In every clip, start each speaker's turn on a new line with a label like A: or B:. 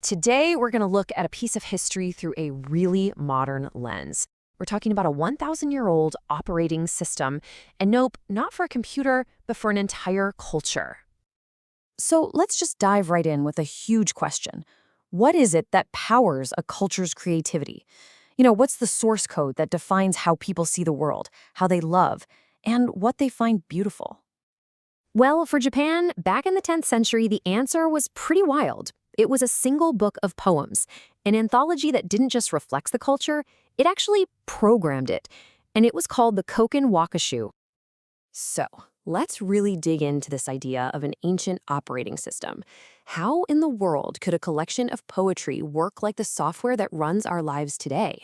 A: Today, we're going to look at a piece of history through a really modern lens. We're talking about a 1,000-year-old operating system, and nope, not for a computer, but for an entire culture.
B: So let's just dive right in with a huge question. What is it that powers a culture's creativity? What's the source code that defines how people see the world, how they love, and what they find beautiful?
A: Well, for Japan, back in the 10th century, the answer was pretty wild. It was a single book of poems, an anthology that didn't just reflect the culture, it actually programmed it. And it was called the Kokin Wakashu. So, let's really dig into this idea of an ancient operating system. How in the world could a collection of poetry work like the software that runs our lives today?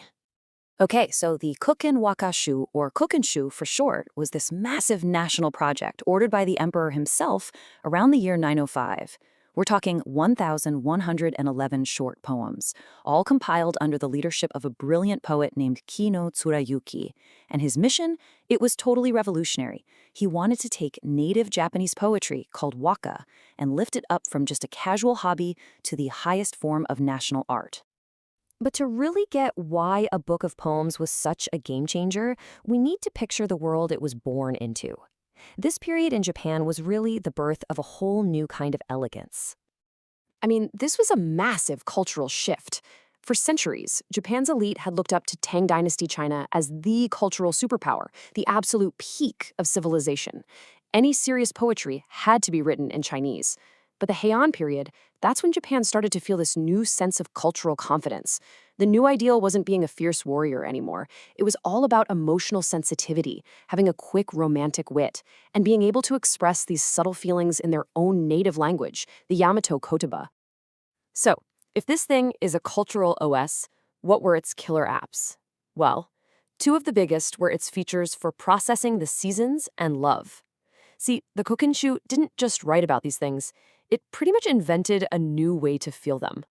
B: Okay, so the Kokin Wakashu, or Kokinshu for short, was this massive national project ordered by the emperor himself around the year 905. We're talking 1,111 short poems, all compiled under the leadership of a brilliant poet named Kino Tsurayuki. And his mission? It was totally revolutionary. He wanted to take native Japanese poetry, called Waka, and lift it up from just a casual hobby to the highest form of national art.
A: But to really get why a book of poems was such a game changer, we need to picture the world it was born into. This period in Japan was really the birth of a whole new kind of elegance. I mean, this was a massive cultural shift. For centuries, Japan's elite had looked up to Tang Dynasty China as the cultural superpower, the absolute peak of civilization. Any serious poetry had to be written in Chinese. But the Heian period, that's when Japan started to feel this new sense of cultural confidence. The new ideal wasn't being a fierce warrior anymore. It was all about emotional sensitivity, having a quick romantic wit, and being able to express these subtle feelings in their own native language, the Yamato kotoba. So, if this thing is a cultural OS, what were its killer apps? Well, two of the biggest were its features for processing the seasons and love. See, the Kokinshu didn't just write about these things, it pretty much invented a new way to feel them.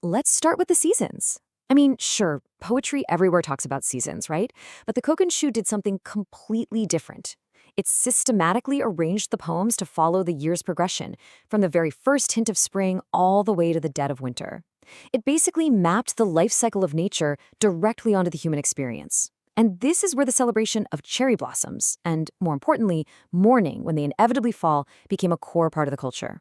A: Let's start with the seasons. I mean, sure, poetry everywhere talks about seasons, right? But the Kokinshu did something completely different. It systematically arranged the poems to follow the year's progression, from the very first hint of spring all the way to the dead of winter. It basically mapped the life cycle of nature directly onto the human experience. And this is where the celebration of cherry blossoms, and more importantly, mourning when they inevitably fall, became a core part of the culture.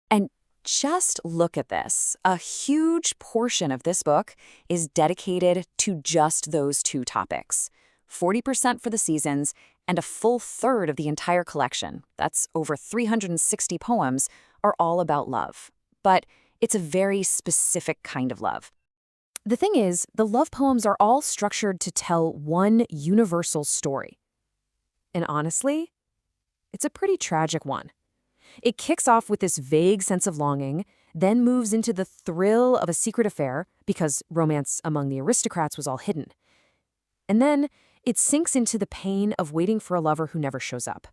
A: And just look at this. A huge portion of this book is dedicated to just those two topics. 40% for the seasons, and a full third of the entire collection, that's over 360 poems, are all about love. But it's a very specific kind of love. The thing is, the love poems are all structured to tell one universal story. And honestly, it's a pretty tragic one. It kicks off with this vague sense of longing, then moves into the thrill of a secret affair, because romance among the aristocrats was all hidden. And then it sinks into the pain of waiting for a lover who never shows up.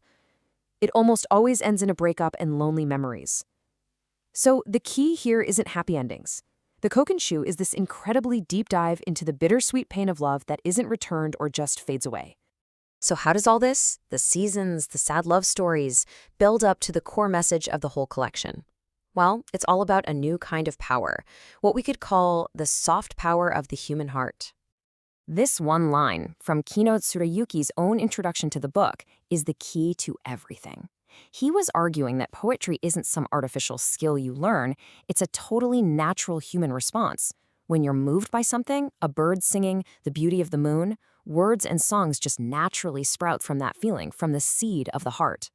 A: It almost always ends in a breakup and lonely memories. So the key here isn't happy endings. The Kokinshu is this incredibly deep dive into the bittersweet pain of love that isn't returned or just fades away. So how does all this, the seasons, the sad love stories, build up to the core message of the whole collection? Well, it's all about a new kind of power, what we could call the soft power of the human heart. This one line from Kino Tsurayuki's own introduction to the book is the key to everything. He was arguing that poetry isn't some artificial skill you learn, it's a totally natural human response. When you're moved by something, a bird singing, the beauty of the moon, words and songs just naturally sprout from that feeling, from the seed of the heart.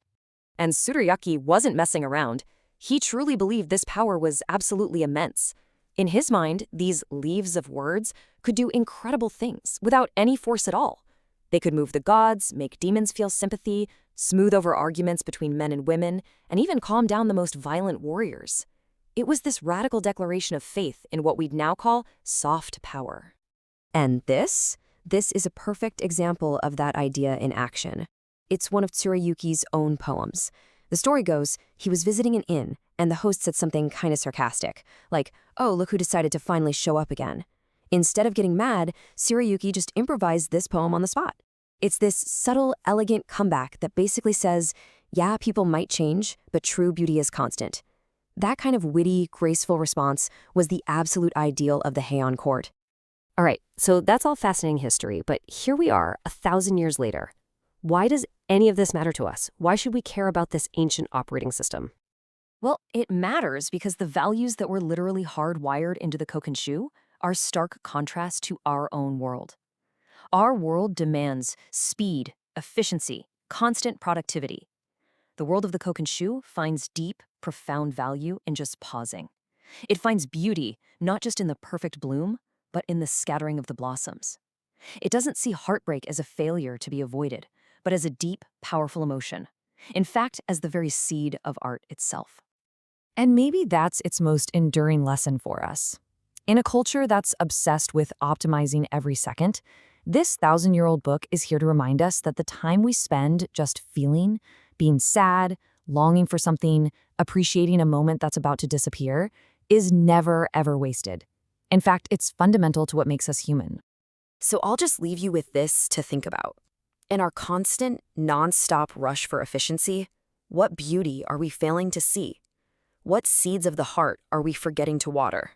A: And Tsurayuki wasn't messing around. He truly believed this power was absolutely immense. In his mind, these leaves of words could do incredible things without any force at all. They could move the gods, make demons feel sympathy, smooth over arguments between men and women, and even calm down the most violent warriors. It was this radical declaration of faith in what we'd now call soft power. And this is a perfect example of that idea in action. It's one of Tsurayuki's own poems. The story goes, he was visiting an inn, and the host said something kind of sarcastic, like, "Oh, look who decided to finally show up again." Instead of getting mad, Tsurayuki just improvised this poem on the spot. It's this subtle, elegant comeback that basically says, yeah, people might change, but true beauty is constant. That kind of witty, graceful response was the absolute ideal of the Heian court. All right, so that's all fascinating history, but here we are, 1,000 years later. Why does any of this matter to us? Why should we care about this ancient operating system?
B: Well, it matters because the values that were literally hardwired into the Kokin are stark contrast to our own world. Our world demands speed, efficiency, constant productivity. The world of the Kokin finds deep, profound value in just pausing. It finds beauty not just in the perfect bloom, but in the scattering of the blossoms. It doesn't see heartbreak as a failure to be avoided, but as a deep, powerful emotion. In fact, as the very seed of art itself.
C: And maybe that's its most enduring lesson for us. In a culture that's obsessed with optimizing every second, this 1,000-year-old book is here to remind us that the time we spend just feeling, being sad, longing for something, appreciating a moment that's about to disappear, is never, ever wasted. In fact, it's fundamental to what makes us human.
A: So I'll just leave you with this to think about. In our constant, non-stop rush for efficiency, what beauty are we failing to see? What seeds of the heart are we forgetting to water?